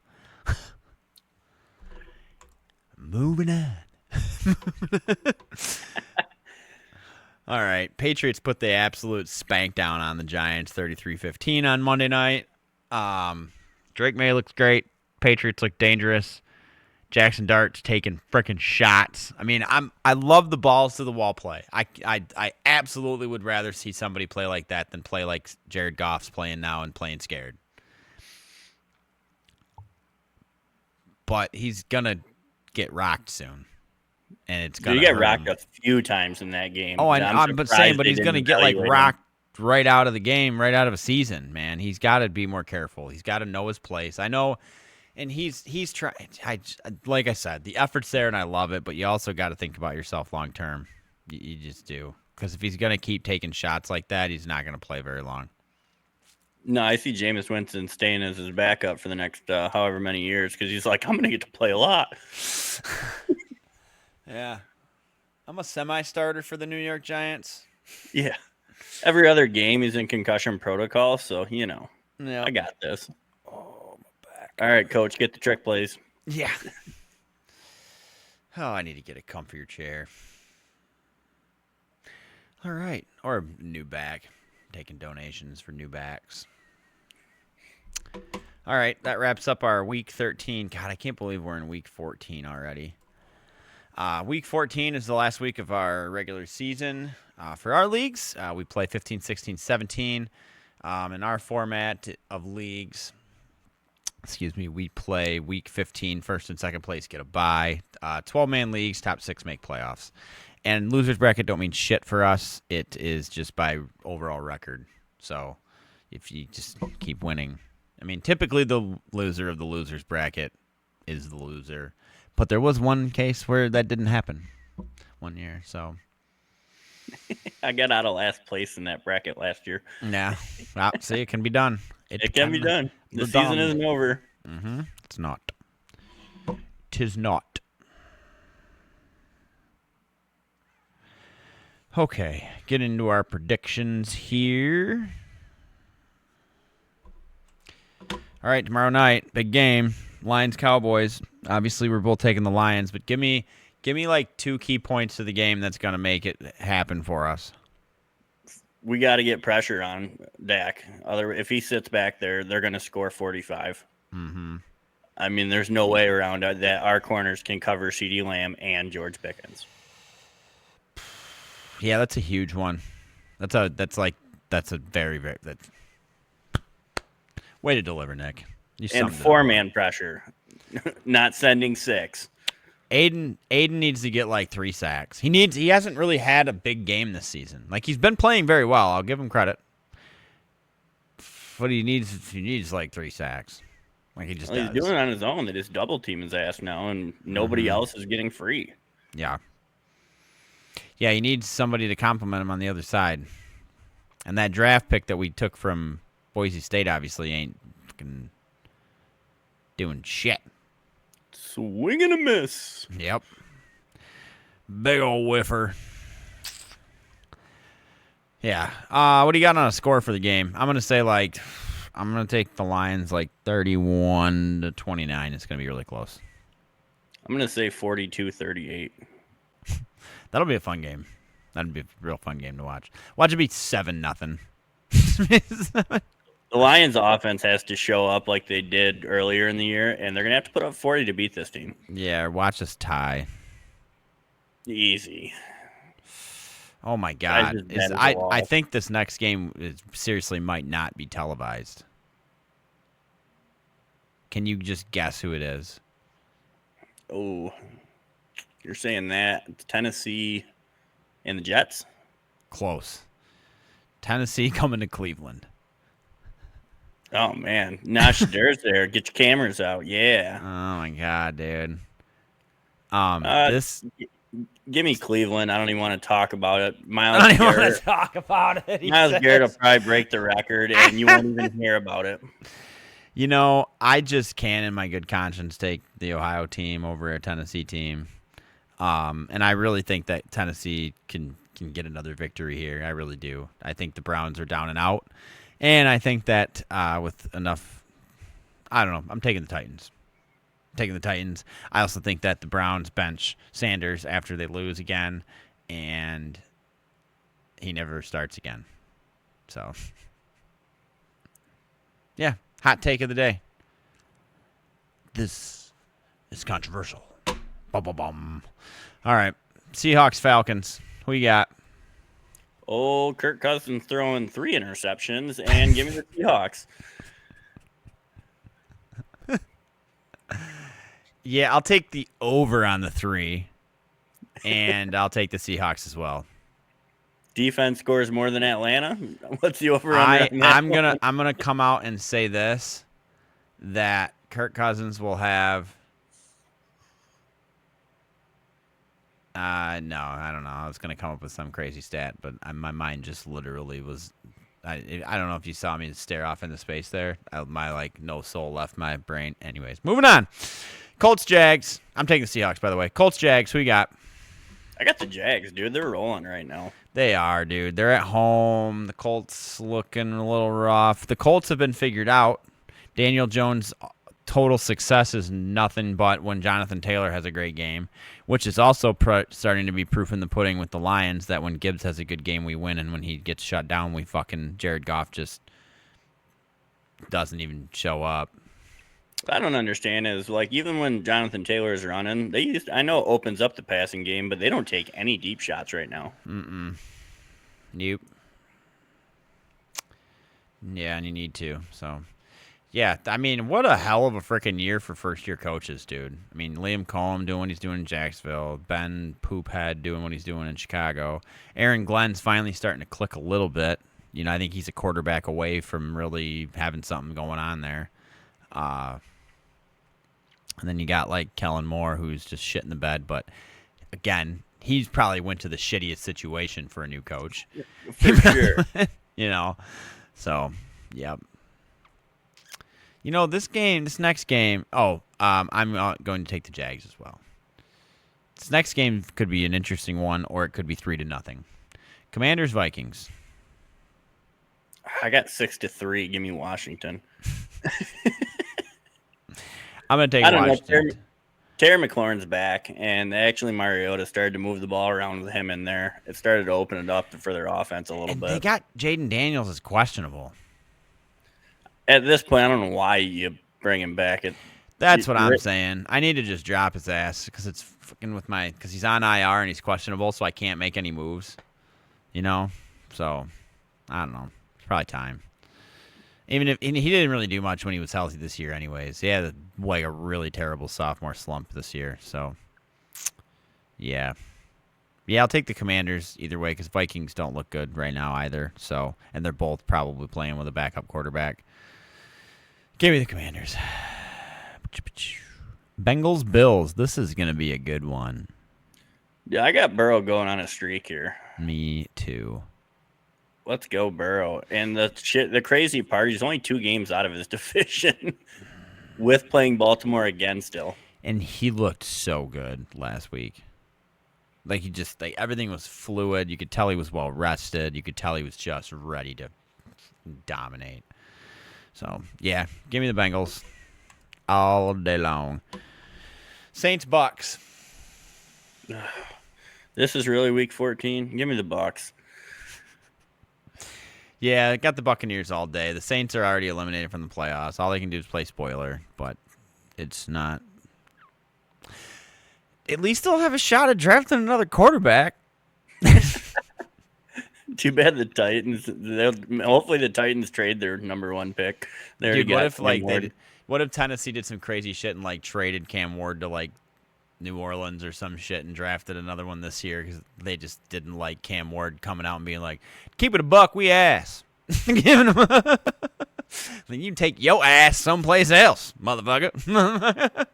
Moving on. All right. Patriots put the absolute spank down on the Giants, 33-15 on Monday night. Drake May looks great. Patriots look dangerous. Jackson Dart's taking freaking shots. I mean, I love the balls to the wall play. I absolutely would rather see somebody play like that than play like Jared Goff's playing now and playing scared. But he's gonna get rocked soon, and it's gonna. You get rocked a few times in that game. Oh, I'm saying, but he's gonna get like rocked right out of the game, right out of a season. Man, he's got to be more careful. He's got to know his place. I know. And he's trying. Like I said, the effort's there, and I love it. But you also got to think about yourself long term. You just do. Because if he's going to keep taking shots like that, he's not going to play very long. No, I see Jameis Winston staying as his backup for the next however many years because he's like, I'm going to get to play a lot. Yeah. I'm a semi-starter for the New York Giants. Yeah. Every other game he's in concussion protocol, so, Yeah. I got this. Oh, my back. All right, coach, get the trick plays. Yeah. Oh, I need to get a comfier chair. All right. Or a new back. Taking donations for new backs. All right. That wraps up our Week 13. God, I can't believe we're in Week 14 already. Week 14 is the last week of our regular season. For our leagues, we play 15, 16, 17. In our format of leagues, we play Week 15. First and second place get a bye. 12-man leagues, top 6 make playoffs. And losers bracket don't mean shit for us. It is just by overall record. So if you just keep winning. I mean, typically the loser of the losers bracket is the loser. But there was one case where that didn't happen one year. So I got out of last place in that bracket last year. yeah. Well, see, it can be done. It can be done. The season isn't over. Mm-hmm. It's not. 'Tis not. Okay, get into our predictions here. All right, tomorrow night, big game, Lions Cowboys. Obviously, we're both taking the Lions, but give me like 2 key points to the game that's going to make it happen for us. We got to get pressure on Dak. If he sits back there, they're going to score 45. Mm-hmm. I mean, there's no way around it that our corners can cover CeeDee Lamb and George Pickens. Yeah, that's a huge one. That's a very, very way to deliver, Nick. And 4-man pressure, not sending 6. Aiden needs to get like 3 sacks. He hasn't really had a big game this season. Like, he's been playing very well. I'll give him credit. But he needs like 3 sacks. Like he just does. He's doing it on his own. They just double team his ass now, and nobody else is getting free. Yeah. Yeah, he needs somebody to compliment him on the other side. And that draft pick that we took from Boise State obviously ain't fucking doing shit. Swing and a miss. Yep. Big old whiffer. Yeah. What do you got on a score for the game? I'm going to take the Lions like 31-29. It's going to be really close. I'm going to say 42-38. That'll be a fun game. That'd be a real fun game to watch. Watch it be 7-0. The Lions offense has to show up like they did earlier in the year, and they're going to have to put up 40 to beat this team. Yeah, watch us tie. Easy. Oh, my God. I think this next game seriously might not be televised. Can you just guess who it is? Oh, you're saying that? It's Tennessee and the Jets? Close. Tennessee coming to Cleveland. Oh, man. Now Shadir's there. Get your cameras out. Yeah. Oh, my God, dude. Give me Cleveland. I don't even want to talk about it. I don't even want to talk about it. Myles Garrett will probably break the record, and you won't even hear about it. You know, I just can't in my good conscience take the Ohio team over a Tennessee team. And I really think that Tennessee can get another victory here. I really do. I think the Browns are down and out. And I think that with enough, I don't know, I'm taking the Titans. I also think that the Browns bench Sanders after they lose again, and he never starts again. So, yeah, hot take of the day. This is controversial. Bum. All right, Seahawks, Falcons. Who you got? Oh, Kirk Cousins throwing 3 interceptions, and give me the Seahawks. Yeah, I'll take the over on the 3, and I'll take the Seahawks as well. Defense scores more than Atlanta. What's the over? I'm gonna come out and say this, that Kirk Cousins will have No, I don't know. I was gonna come up with some crazy stat, but my mind just literally was. I don't know if you saw me stare off into space there. My no soul left my brain. Anyways, moving on. Colts Jags. I'm taking the Seahawks, by the way. Colts Jags. Who you got? I got the Jags, dude. They're rolling right now. They are, dude. They're at home. The Colts looking a little rough. The Colts have been figured out. Daniel Jones' total success is nothing but when Jonathan Taylor has a great game, which is also starting to be proof in the pudding with the Lions that when Gibbs has a good game, we win, and when he gets shut down, Jared Goff just doesn't even show up. What I don't understand is, even when Jonathan Taylor is running, I know it opens up the passing game, but they don't take any deep shots right now. Nope. Yeah, and you need to. So, yeah, I mean, what a hell of a freaking year for first-year coaches, dude. I mean, Liam Cohen doing what he's doing in Jacksonville. Ben Poophead doing what he's doing in Chicago. Aaron Glenn's finally starting to click a little bit. I think he's a quarterback away from really having something going on there. And then you got Kellen Moore, who's just shit in the bed. But again, he's probably went to the shittiest situation for a new coach. For sure. So, yep. This next game. I'm going to take the Jags as well. This next game could be an interesting one, or it could be 3-0. Commanders Vikings. I got 6-3. Give me Washington. I'm going to take Washington. Terry McLaurin's back, and actually Mariota started to move the ball around with him in there. It started to open it up for their offense a little bit. They got Jaden Daniels as questionable. At this point, I don't know why you bring him back. That's what I'm saying. I need to just drop his ass because it's fucking because he's on IR and he's questionable, so I can't make any moves. So I don't know. It's probably time. Even if he didn't really do much when he was healthy this year, anyways. He had a really terrible sophomore slump this year. So, yeah, I'll take the Commanders either way because Vikings don't look good right now either. So, and they're both probably playing with a backup quarterback. Give me the Commanders. Bengals Bills. This is gonna be a good one. Yeah, I got Burrow going on a streak here. Me too. Let's go, Burrow. And the crazy part, he's only 2 games out of his division with playing Baltimore again still. And he looked so good last week. Everything was fluid. You could tell he was well rested. You could tell he was just ready to dominate. So, yeah, give me the Bengals all day long. Saints Bucks. This is really week 14. Give me the Bucks. Yeah, got the Buccaneers all day. The Saints are already eliminated from the playoffs. All they can do is play spoiler, but it's not. At least they'll have a shot at drafting another quarterback. Too bad the Titans. Hopefully the Titans trade their number 1 pick. Dude, what if Tennessee did some crazy shit and traded Cam Ward to New Orleans or some shit and drafted another one this year because they just didn't like Cam Ward coming out and being like, keep it a buck, we ass. Giving him then you take your ass someplace else, motherfucker.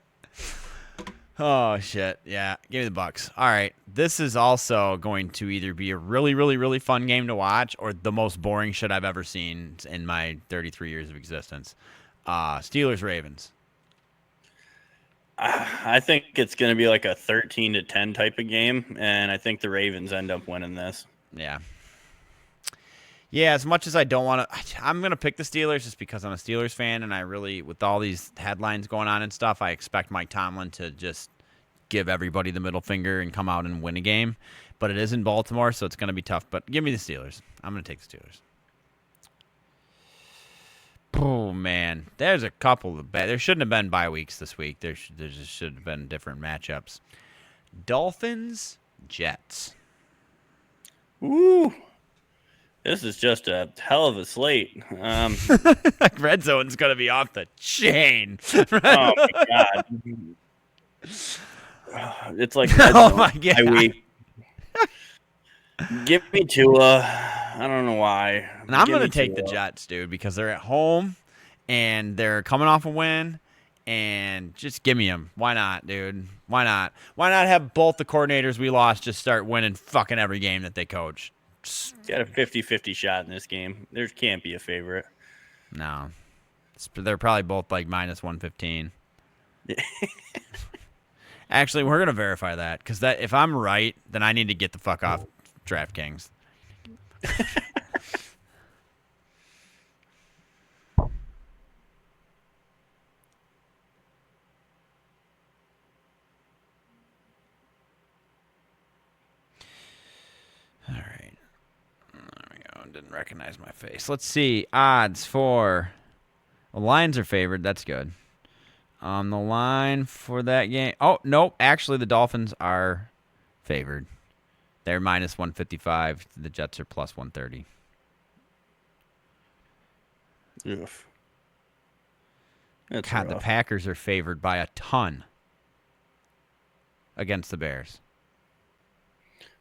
Oh, shit. Yeah, give me the Bucks. All right, this is also going to either be a really, really, really fun game to watch or the most boring shit I've ever seen in my 33 years of existence. Steelers-Ravens. I think it's going to be like a 13-10 type of game, and I think the Ravens end up winning this. Yeah. Yeah, as much as I don't want to, I'm going to pick the Steelers just because I'm a Steelers fan, and I really, with all these headlines going on and stuff, I expect Mike Tomlin to just give everybody the middle finger and come out and win a game. But it is in Baltimore, so it's going to be tough. But give me the Steelers. I'm going to take the Steelers. Oh, man. There's a couple of there shouldn't have been bye weeks this week. There just should have been different matchups. Dolphins, Jets. Ooh. This is just a hell of a slate. Red zone's going to be off the chain. Oh, my God. It's like oh, my God. Week. Give me Tua. I don't know why. And I'm going to take the Jets, dude, because they're at home and they're coming off a win. and just give me him. Why not, dude? Why not? Why not have both the coordinators we lost just start winning fucking every game that they coach? Got a 50-50 shot in this game. There can't be a favorite. No. They're probably both like minus 115. Actually, we're going to verify that because if I'm right, then I need to get the fuck off DraftKings. All right. There we go. Didn't recognize my face. Let's see. Odds for... The Lions are favored. That's good. The line for that game... Oh, nope. Actually, the Dolphins are favored. They're minus 155. The Jets are plus 130. Oof. That's God, the rough. Packers are favored by a ton against the Bears.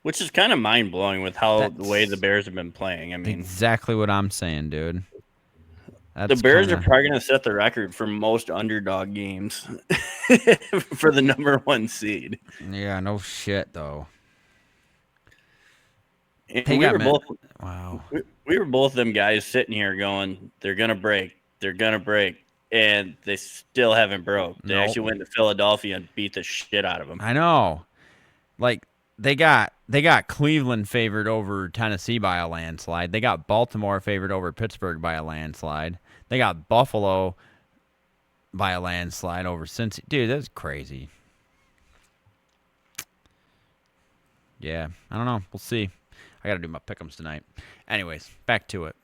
Which is kind of mind-blowing with how That's the way the Bears have been playing. I mean, exactly what I'm saying, dude. the Bears are probably going to set the record for most underdog games for the number 1 seed. Yeah, no shit, though. And They we got were men- both Wow. we were both them guys sitting here going, they're going to break. They're going to break. And they still haven't broke. They Nope. actually went to Philadelphia and beat the shit out of them. I know. Like, they got Cleveland favored over Tennessee by a landslide. They got Baltimore favored over Pittsburgh by a landslide. They got Buffalo by a landslide over Cincy. Dude, that's crazy. Yeah, I don't know. We'll see. I got to do my pick'ems tonight. Anyways, back to it.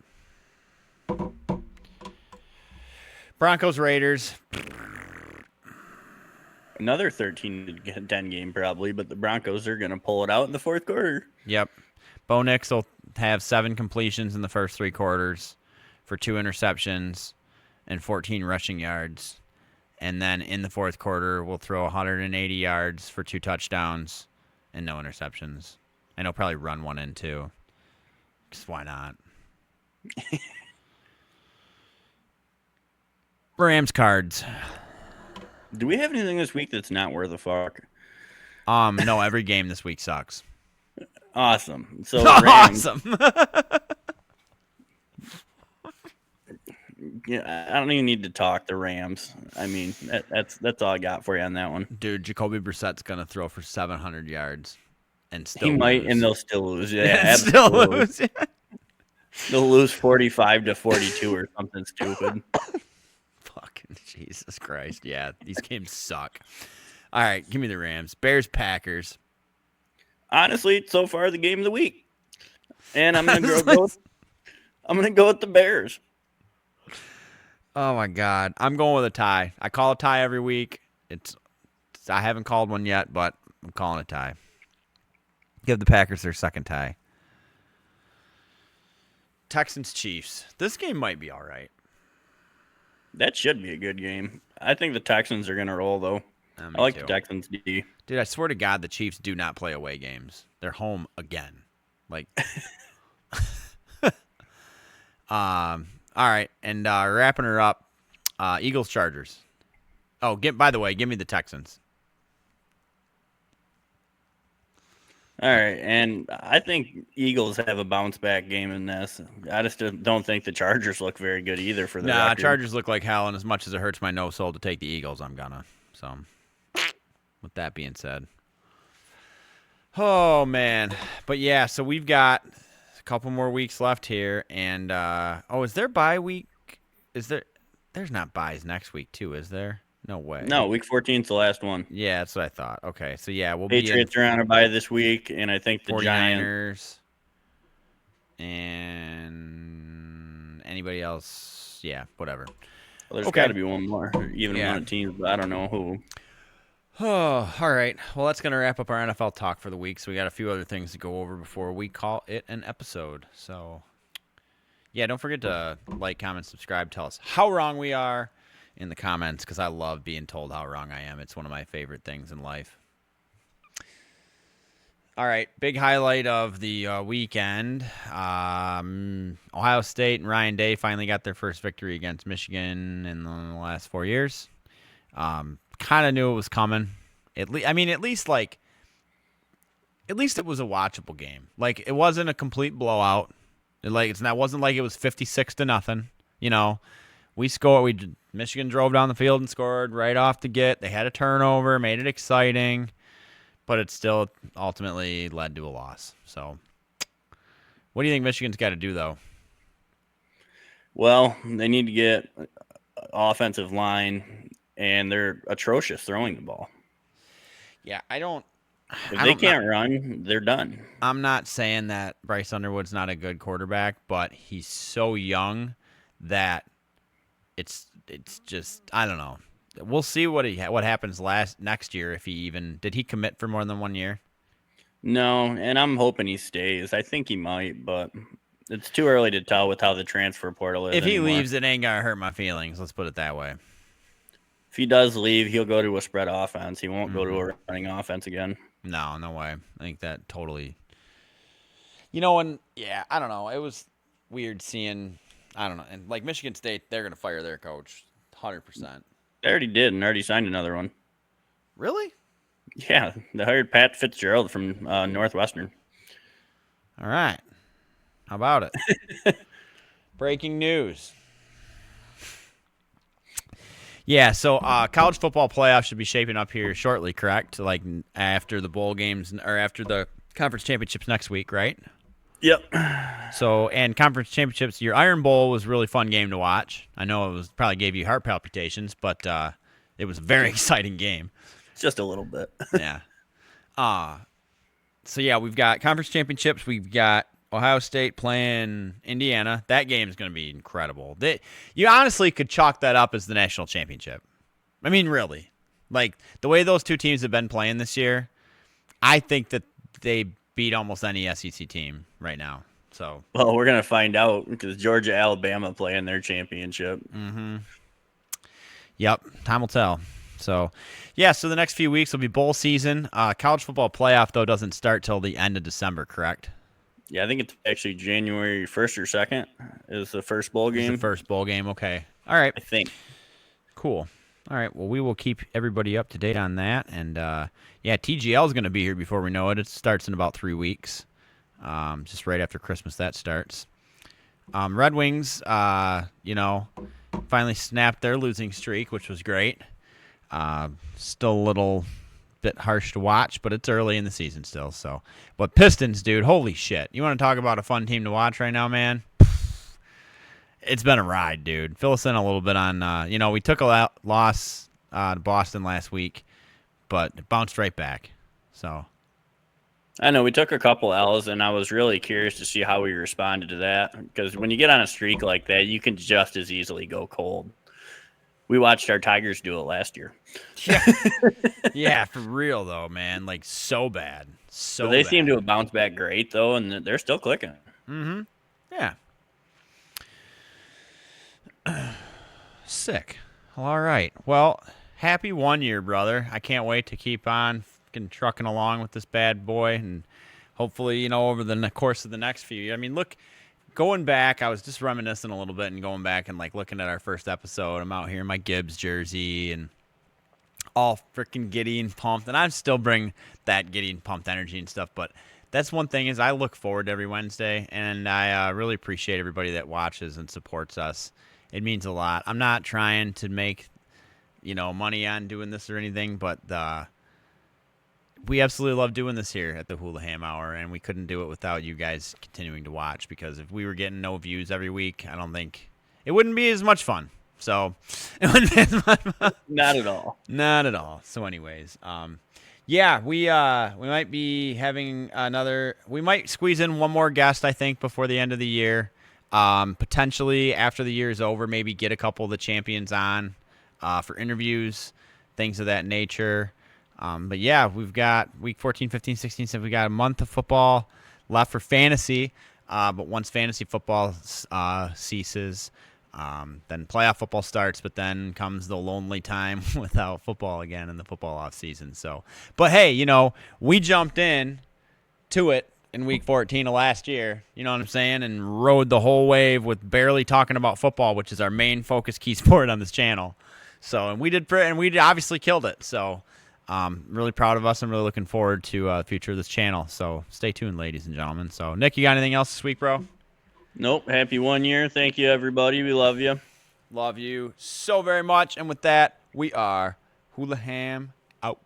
Broncos Raiders. Another 13-10 game probably, but the Broncos are going to pull it out in the fourth quarter. Yep. Bo Nix will have 7 completions in the first 3 quarters for 2 interceptions and 14 rushing yards. And then in the fourth quarter, we'll throw 180 yards for 2 touchdowns and no interceptions. And he'll probably run one in too. Just why not? Rams Cards. Do we have anything this week that's not worth a fuck? No, every game this week sucks. Awesome. So Rams, Awesome. yeah, I don't even need to talk the Rams. I mean, that's all I got for you on that one. Dude, Jacoby Brissett's gonna throw for 700 yards and still He might, lose. and they'll still lose. Yeah, And still absolutely. lose. They'll lose 45-42 or something stupid. Fucking Jesus Christ. Yeah, these games suck. All right, give me the Rams. Bears, Packers. Honestly, so far the game of the week, and I'm gonna go with the Bears. Oh, my God. I'm going with a tie. I call a tie every week. I haven't called one yet, but I'm calling a tie. Give the Packers their second tie. Texans, Chiefs. This game might be all right. That should be a good game. I think the Texans are gonna roll though. Me I like too. the Texans D. Dude, I swear to God, the Chiefs do not play away games. They're home again. Like, all right, and wrapping her up, Eagles, Chargers. Oh, by the way, give me the Texans. All right, and I think Eagles have a bounce back game in this. I just don't think the Chargers look very good either for the record. Chargers look like hell, and as much as it hurts my no soul to take the Eagles, I'm gonna. So, with that being said. Oh, man. But, yeah, so we've got a couple more weeks left here, and, is there bye week? There's not buys next week, too, is there? No way. No, week 14 is the last one. Yeah, that's what I thought. Okay, so yeah, we'll Patriots are on a bye this week, and I think the 49ers Giants. and anybody else. Yeah, whatever. Well, there's Okay. got to be one more, even Yeah. one of teams, but I don't know who. Oh, all right. Well, that's going to wrap up our NFL talk for the week. So we got a few other things to go over before we call it an episode. So, yeah, don't forget to like, comment, subscribe. Tell us how wrong we are in the comments because I love being told how wrong I am. It's one of my favorite things in life. All right, big highlight of the weekend. Ohio State and Ryan Day finally got their first victory against Michigan in the last 4 years. Kind of knew it was coming. At least it was a watchable game. Like, it wasn't a complete blowout. Wasn't like it was 56-0. Michigan drove down the field and scored right off the get. They had a turnover, made it exciting, but it still ultimately led to a loss. So, what do you think Michigan's got to do, though? Well, they need to get offensive line, and they're atrocious throwing the ball. Yeah, If they can't run, they're done. I'm not saying that Bryce Underwood's not a good quarterback, but he's so young that it's just, I don't know. We'll see what happens next year. If did he commit for more than 1 year? No, and I'm hoping he stays. I think he might, but it's too early to tell with how the transfer portal is. If he leaves, it ain't gonna hurt my feelings. Let's put it that way. If he does leave, he'll go to a spread offense. He won't go to a running offense again. No way. I think that totally. I don't know. It was weird seeing. I don't know. And like Michigan State, they're gonna fire their coach, 100%. They already did, and already signed another one. Really? Yeah, they hired Pat Fitzgerald from Northwestern. All right. How about it? Breaking news. Yeah, so college football playoffs should be shaping up here shortly, correct? Like after the bowl games or after the conference championships next week, right? Yep. So, and conference championships, your Iron Bowl was a really fun game to watch. I know it probably gave you heart palpitations, but it was a very exciting game. Just a little bit. Yeah. So, yeah, we've got conference championships. We've got Ohio State playing Indiana. That game is going to be incredible. You honestly could chalk that up as the national championship. I mean, really. Like, the way those two teams have been playing this year, I think that they beat almost any SEC team right now. So, well, we're going to find out because Georgia, Alabama play in their championship. Mm-hmm. Yep, time will tell. So, yeah, so the next few weeks will be bowl season. College football playoff, though, doesn't start till the end of December, correct? Yeah, I think it's actually January 1st or 2nd is the first bowl game. It's the first bowl game, okay. All right. I think. Cool. All right, well, we will keep everybody up to date on that. And, yeah, TGL is going to be here before we know it. It starts in about 3 weeks, just right after Christmas that starts. Red Wings, finally snapped their losing streak, which was great. Still a little bit harsh to watch, but it's early in the season still. So, but Pistons, dude, holy shit! You want to talk about a fun team to watch right now, man? It's been a ride, dude. Fill us in a little bit on. We took a loss to Boston last week, but it bounced right back. So, I know we took a couple L's, and I was really curious to see how we responded to that because when you get on a streak like that, you can just as easily go cold. We watched our Tigers do it last year. Yeah, yeah, for real though, man. Like so bad, so. They bad. seem to have bounced back great though, and they're still clicking. Mm-hmm. Yeah. Sick. Well, all right. Well, happy 1 year, brother. I can't wait to keep on fucking trucking along with this bad boy, and hopefully, over the course of the next few years. I mean, look. Going back, I was just reminiscing a little bit and going back and like looking at our first episode. I'm out here in my Gibbs jersey and all freaking giddy and pumped, and I still bring that giddy and pumped energy and stuff. But that's one thing is I look forward to every Wednesday, and I really appreciate everybody that watches and supports us. It means a lot. I'm not trying to make money on doing this or anything, but we absolutely love doing this here at the Hulaham Hour, and we couldn't do it without you guys continuing to watch, because if we were getting no views every week, I don't think it wouldn't be as much fun. So it wouldn't be as much fun. Not at all. Not at all. So anyways, yeah, we might be having we might squeeze in one more guest, I think, before the end of the year. Potentially after the year is over, maybe get a couple of the champions on for interviews, things of that nature. But yeah, we've got week 14, 15, 16, 17. We got a month of football left for fantasy. But once fantasy football ceases, then playoff football starts. But then comes the lonely time without football again in the football off season. So, but hey, we jumped in to it in week 14 of last year. You know what I'm saying? And rode the whole wave with barely talking about football, which is our main focus key sport on this channel. So, and we obviously killed it. So, really proud of us and really looking forward to the future of this channel. So, stay tuned, ladies and gentlemen. So, Nick, you got anything else this week, bro? Nope. Happy 1 year. Thank you, everybody. We love you. Love you so very much. And with that, we are Hulaham out.